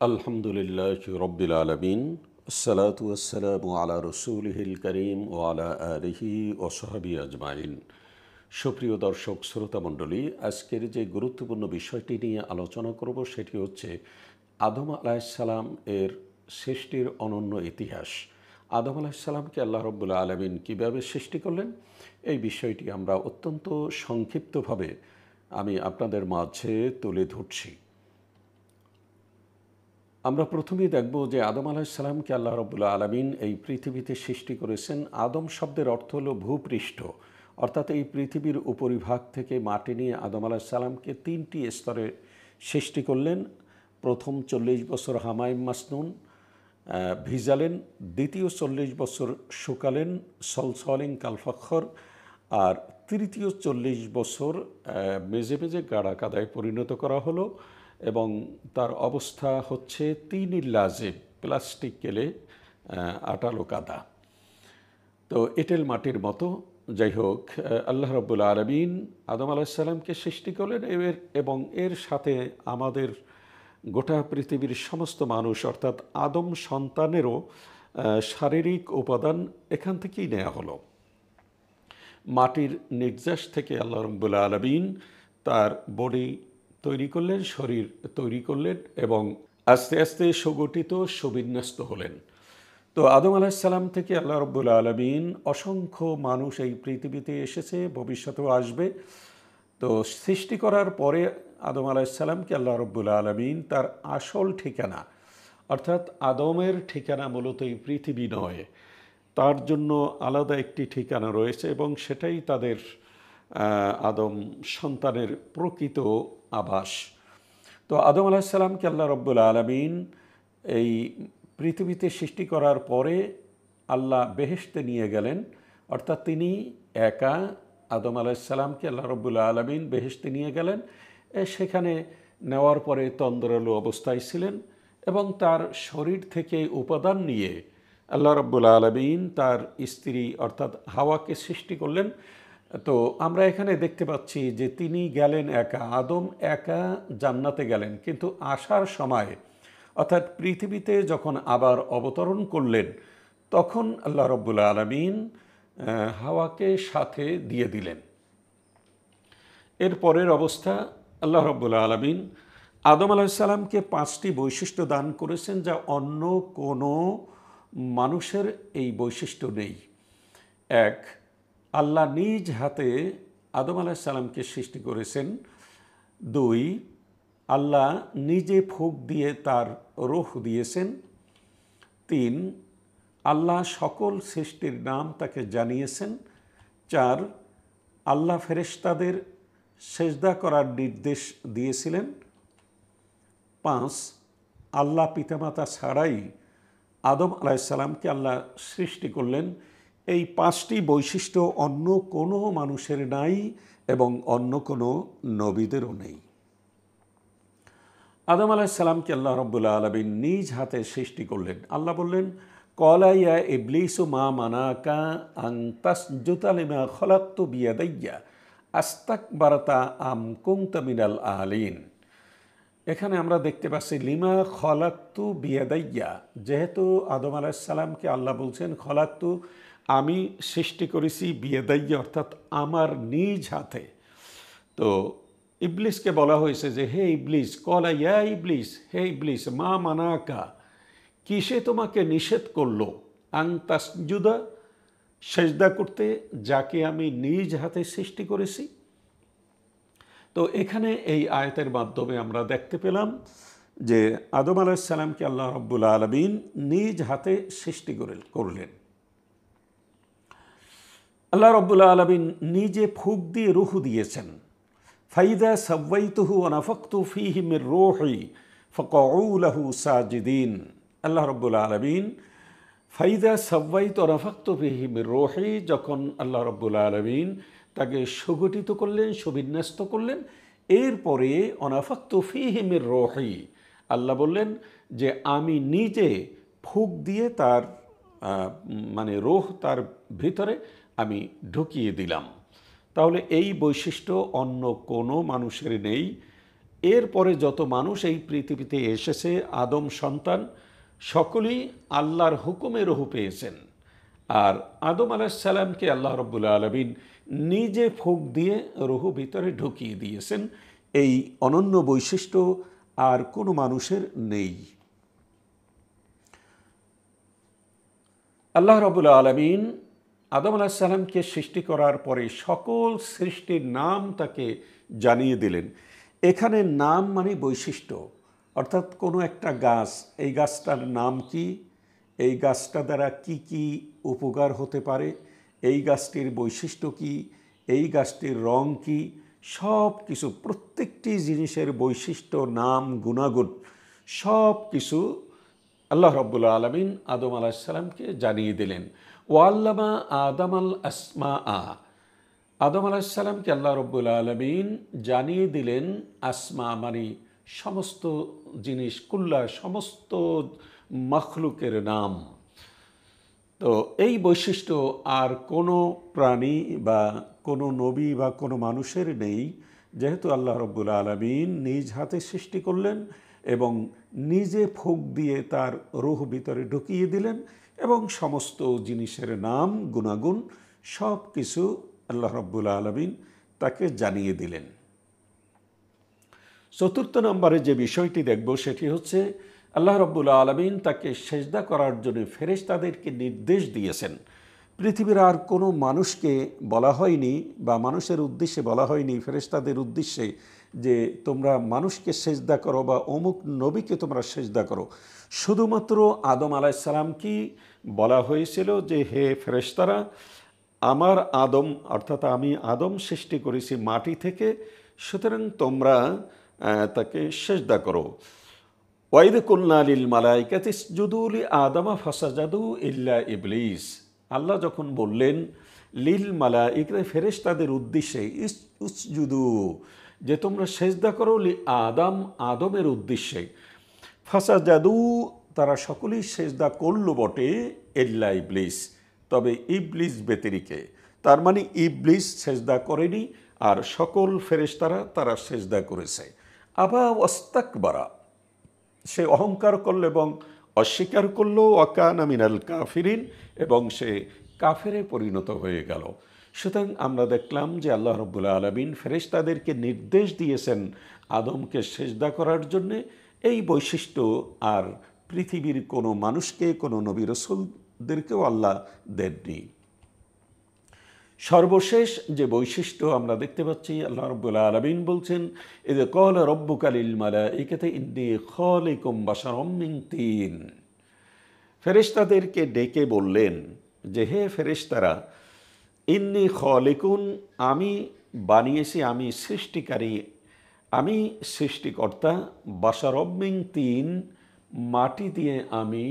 আলহামদুলিল্লাহ রব্বিল আলামিন আসসালাতু ওয়াসসালামু আলা রসুলিহিল করিম ও আলা আলিহি ও সাহবি আজমাইন। সুপ্রিয় দর্শক শ্রোতা মণ্ডলী, আজকের যে গুরুত্বপূর্ণ বিষয়টি নিয়ে আলোচনা করব সেটি হচ্ছে আদম আলাইসাল্লাম এর সৃষ্টির অনন্য ইতিহাস। আদম আলাইসাল্লামকে আল্লাহ রব্বুল আলামিন কীভাবে সৃষ্টি করলেন, এই বিষয়টি আমরা অত্যন্ত সংক্ষিপ্তভাবে আমি আপনাদের মাঝে তুলে ধরছি। আমরা প্রথমেই দেখব যে আদম আলাইসাল্লামকে আল্লাহ রব্বুল আলামিন এই পৃথিবীতে সৃষ্টি করেছেন। আদম শব্দের অর্থ হলো ভূপৃষ্ঠ, অর্থাৎ এই পৃথিবীর উপরিভাগ থেকে মাটি নিয়ে আদম আলাইসাল্লামকে 3টি স্তরে সৃষ্টি করলেন। প্রথম 40 বছর হামাইম মাসনুন ভিজালেন, দ্বিতীয় 40 বছর শুকালেন সলসলিং কালফাক্ষর, আর তৃতীয় 40 বছর মেজে মেজে গাড়া কাদায় পরিণত করা হলো এবং তার অবস্থা হচ্ছে তিনির লাজেব, প্লাস্টিক কেলে আটালো কাদা, তো এঁটেল মাটির মতো। যাই হোক, আল্লাহ রাব্বুল আলামিন আদম আলাইসাল্লামকে সৃষ্টি করলেন এবং এর সাথে আমাদের গোটা পৃথিবীর সমস্ত মানুষ অর্থাৎ আদম সন্তানেরও শারীরিক উপাদান এখান থেকেই নেওয়া হলো। মাটির নির্যাস থেকে আল্লাহ রাব্বুল আলামিন তার বডি তৈরি করলেন, শরীর তৈরি করলেন এবং আস্তে আস্তে সুগঠিত সুবিন্যস্ত হলেন। তো আদম আলাইসাল্লাম থেকে আল্লাহ রাব্বুল আলামিন অসংখ্য মানুষ এই পৃথিবীতে এসেছে, ভবিষ্যতেও আসবে। তো সৃষ্টি করার পরে আদম আলাইসাল্লামকে আল্লাহ রাব্বুল আলামিন তার আসল ঠিকানা, অর্থাৎ আদমের ঠিকানা মূলত এই পৃথিবী নয়, তার জন্য আলাদা একটি ঠিকানা রয়েছে এবং সেটাই তাদের আদম সন্তানের প্রকৃত আবাস। তো আদম আলাইসাল্লামকে আল্লাহ রাব্বুল আলামিন এই পৃথিবীতে সৃষ্টি করার পরে আল্লাহ বেহেশতে নিয়ে গেলেন, অর্থাৎ তিনি একা আদম আলাইসাল্লামকে আল্লাহ রাব্বুল আলামিন বেহেশতে নিয়ে গেলেন। সেখানে নেওয়ার পরে তন্দ্রালু অবস্থায় ছিলেন এবং তার শরীর থেকে উপাদান নিয়ে আল্লাহ রাব্বুল আলামিন তার স্ত্রী অর্থাৎ হাওয়াকে সৃষ্টি করলেন। তো আমরা এখানে দেখতে পাচ্ছি যে তিনি গেলেন একা, আদম একা জান্নাতে গেলেন, কিন্তু আসার সময় অর্থাৎ পৃথিবীতে যখন আবার অবতরণ করলেন তখন আল্লাহ রাব্বুল আলামিন হাওয়াকে সাথে দিয়ে দিলেন। এর পরের অবস্থা, আল্লাহ রাব্বুল আলামিন আদম আলাইসাল্লামকে 5টি বৈশিষ্ট্য দান করেছেন যা অন্য কোনো মানুষের এই বৈশিষ্ট্য নেই। 1, আল্লাহ নিজ হাতে আদম আলাইসাল্লামকে সৃষ্টি করেছেন। 2, আল্লাহ নিজে ফুঁক দিয়ে তার রূহ দিয়েছেন। 3, আল্লাহ সকল সৃষ্টির নাম তাকে জানিয়েছেন। 4, আল্লাহ ফেরেশতাদের সেজদা করার নির্দেশ দিয়েছিলেন। 5, আল্লাহ পিতামাতা ছাড়াই আদম আলাইসাল্লামকে আল্লাহ সৃষ্টি করলেন। এই 5টি বৈশিষ্ট্য অন্য কোনো মানুষের নাই এবং অন্য কোনো নবীদেরও নেই। আদম আলাইসাল্লামকে আল্লাহ রাব্বুল আলামিন নিজ হাতে সৃষ্টি করলেন। আল্লাহ বললেন, ক্বালা ইয়া ইবলিসু মা মানাকা আন তাসজুদা লিমা খলাকতু বিয়াদাইয়া আস্তাকবারতা আম কুনতা মিনাল আলিন। এখানে আমরা দেখতে পাচ্ছি লিমা খলাকতু বিয়াদাইয়া, যেহেতু আদম আলাইসাল্লামকে আল্লাহ বলছেন খলাকতু, আমি সৃষ্টি করেছি, বিয়াদাইয়া অর্থাৎ আমার নিজ হাতে। তো ইবলিসকে বলা হয়েছে যে হে ইবলিস, ক্বালা ইয়া ইবলিস, হে ইবলিস, মা মানাকা, কিসে তোমাকে নিষেধ করলো, আন তাসজুদা, সেজদা করতে, যাকে আমি নিজ হাতে সৃষ্টি করেছি। তো এখানে এই আয়াতের মাধ্যমে আমরা দেখতে পেলাম যে আদম আলাইসাল্লামকে আল্লাহ রাব্বুল আলামিন নিজ হাতে সৃষ্টি করলেন। আল্লাহ রাব্বুল আলামিন নিজে ফুঁক দিয়ে রূহ দিয়েছেন। ফাইদা সাওয়াইতুহু ওয়া নাফাখতু ফীহি মির রূহি ফাকউ লাহু সাজিদিন। আল্লাহ রাব্বুল আলামিন ফাইদা সাওয়াইতু ওয়া নাফাখতু ফীহি মির রূহি, যখন আল্লাহ রাব্বুল আলামিন তাকে সুগঠিত করলেন, সুবিন্যস্ত করলেন, এরপরে অনাফাক্তু ফীহি মির রূহি, আল্লাহ বললেন যে আমি নিজে ফুঁক দিয়ে তার রূহ তার ভিতরে আমি ঢুকিয়ে দিলাম। তাহলে এই বৈশিষ্ট্য অন্য কোনো মানুষের নেই এরপরে যত মানুষ এই পৃথিবীতে এসেছে আদম সন্তান সকলেই আল্লাহর হুকুমে রূহ পেয়েছেন। আর আদম আলাইহিসসালামকে আল্লাহ রাব্বুল আলামিন নিজে ফুঁক দিয়ে রূহ ভিতরে ঢুকিয়ে দিয়েছেন। এই অনন্য বৈশিষ্ট্য আর কোনো মানুষের নেই। আল্লাহ রাব্বুল আলামিন আদম আলাইহিসসালামকে সৃষ্টি করার পরে সকল সৃষ্টির নাম তাকে জানিয়ে দিলেন। এখানে নাম মানে বৈশিষ্ট্য, অর্থাৎ কোনো একটা গাছ, এই গাছটার নাম কি, এই গাছটা দ্বারা কি কি উপকার হতে পারে, এই গাছটির বৈশিষ্ট্য কি, এই গাছটির রং কি, সব কিছু, প্রত্যেকটি জিনিসের বৈশিষ্ট্য, নাম, গুণাগুণ সব কিছু আল্লাহ রাব্বুল আলামিন আদম আলাইহিসসালামকে জানিয়ে দিলেন। ওয়াল্লামা আদম আল আসমা আদম আলাইহিসসালামকে আল্লাহ রাব্বুল আলামিন জানিয়ে দিলেন আসমা মানে সমস্ত জিনিস, কুল্লা সমস্ত মখলুকের নাম। তো এই বৈশিষ্ট্য আর কোনো প্রাণী বা কোনো নবী বা কোনো মানুষের নেই, যেহেতু আল্লাহ রাব্বুল আলামিন নিজ হাতে সৃষ্টি করলেন এবং নিজে ফুঁক দিয়ে তার রূহ ভিতরে ঢুকিয়ে দিলেন এবং সমস্ত জিনিসের নাম, গুণাগুণ সব কিছু আল্লাহ রাব্বুল আলামিন তাকে জানিয়ে দিলেন। চতুর্থ নম্বরে যে বিষয়টি দেখব সেটি হচ্ছে আল্লাহ রাব্বুল আলামিন তাকে সেজদা করার জন্য ফেরেশতাদেরকে নির্দেশ দিয়েছেন। পৃথিবীর আর কোনো মানুষকে বলা হয়নি বা মানুষের উদ্দেশ্যে বলা হয়নি, ফেরেশতাদের উদ্দেশ্যে, যে তোমরা মানুষকে সেজদা করো বা অমুক নবীকে তোমরা সেজদা করো। শুধুমাত্র আদম আলাইহিসসালামকেই বলা হয়েছিল যে হে ফেরেশতারা, আমার আদম অর্থাৎ আমি আদম সৃষ্টি করেছি মাটি থেকে, সুতরাং তোমরা তাকে সেজদা করো। ওয়াইদ কুলনা লিল মালাইকাতি ইসজুদু লি আদমা ফাসাজাদু ইল্লা ইবলিস। আল্লাহ যখন বললেন লিল মালাইকা, ফেরেশতাদের উদ্দেশ্যে, ইসজুদু যে তোমরা সেজদা করো, লি আদম আদমের উদ্দেশ্যে, ফাসাজাদু তারা সকলেই সেজদা করল বটে, ইল্লা ইবলিস তবে ইবলিস ব্যতিরেকে। তার মানে ইবলিস সেজদা করেনি আর সকল ফেরেশতারা তারা সেজদা করেছে। আবা ওয়াস্তাকবারা, সে অহংকার করল এবং অস্বীকার করল, ওয়াকানা মিনাল কাফিরিন এবং সে কাফেরে পরিণত হয়ে গেল। সুতরাং আমরা দেখলাম যে আল্লাহ রাব্বুল আলামিন ফেরেশতাদেরকে নির্দেশ দিয়েছেন আদমকে সেজদা করার জন্যে। এই বৈশিষ্ট্য আর পৃথিবীর কোনো মানুষকে, কোনো নবী রাসূলদেরকেও আল্লাহ দেননি। সর্বশেষ যে বৈশিষ্ট্য আমরা দেখতে পাচ্ছি, আল্লাহ রাব্বুল আলামিন বলছেন ইয ক্বালা রাব্বুকা লিল মালাইকাতি ইন্নী খালিকুম বাশারাম মিন তিন। ফেরেশতাদেরকে ডেকে বললেন যে হে ফেরেশতারা, ইন্নী খালিকুন আমি বানিয়েছি, আমি সৃষ্টিকারী, আমি সৃষ্টিকর্তা, বাশারাম মিন তিন মাটি দিয়ে আমি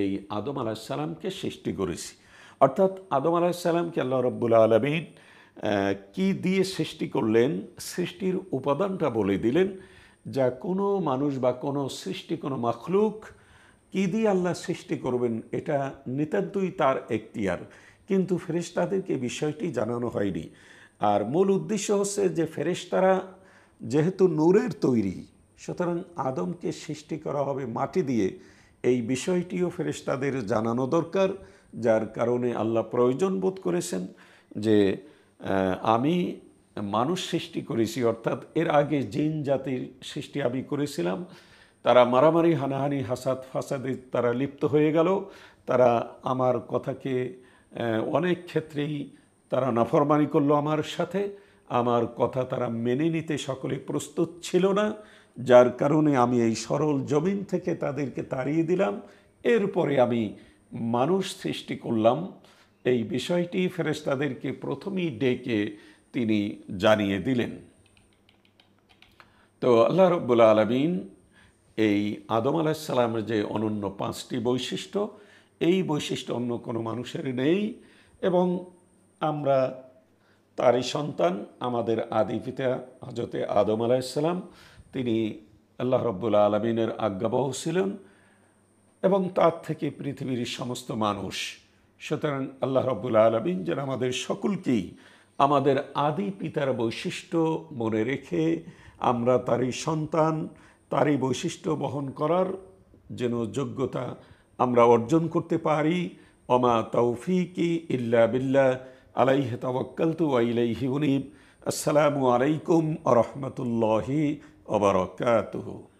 এই আদম আলাইহিসসালামকে সৃষ্টি করেছি। অর্থাৎ আদম আলাইহিসসালামকে আল্লাহ রাব্বুল আলামিন কি দিয়ে সৃষ্টি করলেন, সৃষ্টির উপাদানটা বলে দিলেন, যা কোনো মানুষ বা কোনো সৃষ্টি, কোনো মাখলুক কি দিয়ে আল্লাহ সৃষ্টি করবেন এটা নিতান্তই তার এখতিয়ার, কিন্তু ফেরেশতাদেরকে বিষয়টি জানানো হয়নি। আর মূল উদ্দেশ্য হচ্ছে যে ফেরেশতারা যেহেতু নূরের তৈরি, সুতরাং আদমকে সৃষ্টি করা হবে মাটি দিয়ে, এই বিষয়টিও ফেরেশতাদের জানানো দরকার। যার কারণে আল্লাহ প্রয়োজন বোধ করেছেন যে আমি মানুষ সৃষ্টি করেছি, অর্থাৎ এর আগে জিন জাতির সৃষ্টি আমি করেছিলাম, তারা মারামারি, হানাহানি, হাসাদ ফাসাদে তারা লিপ্ত হয়ে গেল, তারা আমার কথাকে অনেক ক্ষেত্রেই তারা নাফরমানি করলো আমার সাথে, আমার কথা তারা মেনে নিতে সকলে প্রস্তুত ছিল না, যার কারণে আমি এই সরল জমিন থেকে তাদেরকে তাড়িয়ে দিলাম, এরপরে আমি মানুষ সৃষ্টি করলাম। এই বিষয়টি ফেরেশতাদেরকে প্রথমেই ডেকে তিনি জানিয়ে দিলেন। তো আল্লাহ রাব্বুল আলামিন এই আদম আলাইহিসসালামের যে অনন্য 5টি বৈশিষ্ট্য, এই বৈশিষ্ট্য অন্য কোনো মানুষের নেই এবং আমরা তারই সন্তান। আমাদের আদি পিতা হযরতে আদম আলাইহিসসালাম, তিনি আল্লাহ রাব্বুল আলামিনের আজ্ঞাবহ ছিলেন এবং তার থেকে পৃথিবীর সমস্ত মানুষ। সুতরাং আল্লাহ রাব্বুল আলামিন যেন আমাদের সকলকেই আমাদের আদি পিতার বৈশিষ্ট্য মনে রেখে আমরা তারই সন্তান, তারই বৈশিষ্ট্য বহন করার যেন যোগ্যতা আমরা অর্জন করতে পারি। ওমা তৌফিকি ইল্লা বিল্লাহ, আলাইহি তাওয়াক্কালতু ওয়া ইলাইহি উনীব। আসসালামু আলাইকুম ওয়া রাহমাতুল্লাহি ওয়া বারাকাতুহু।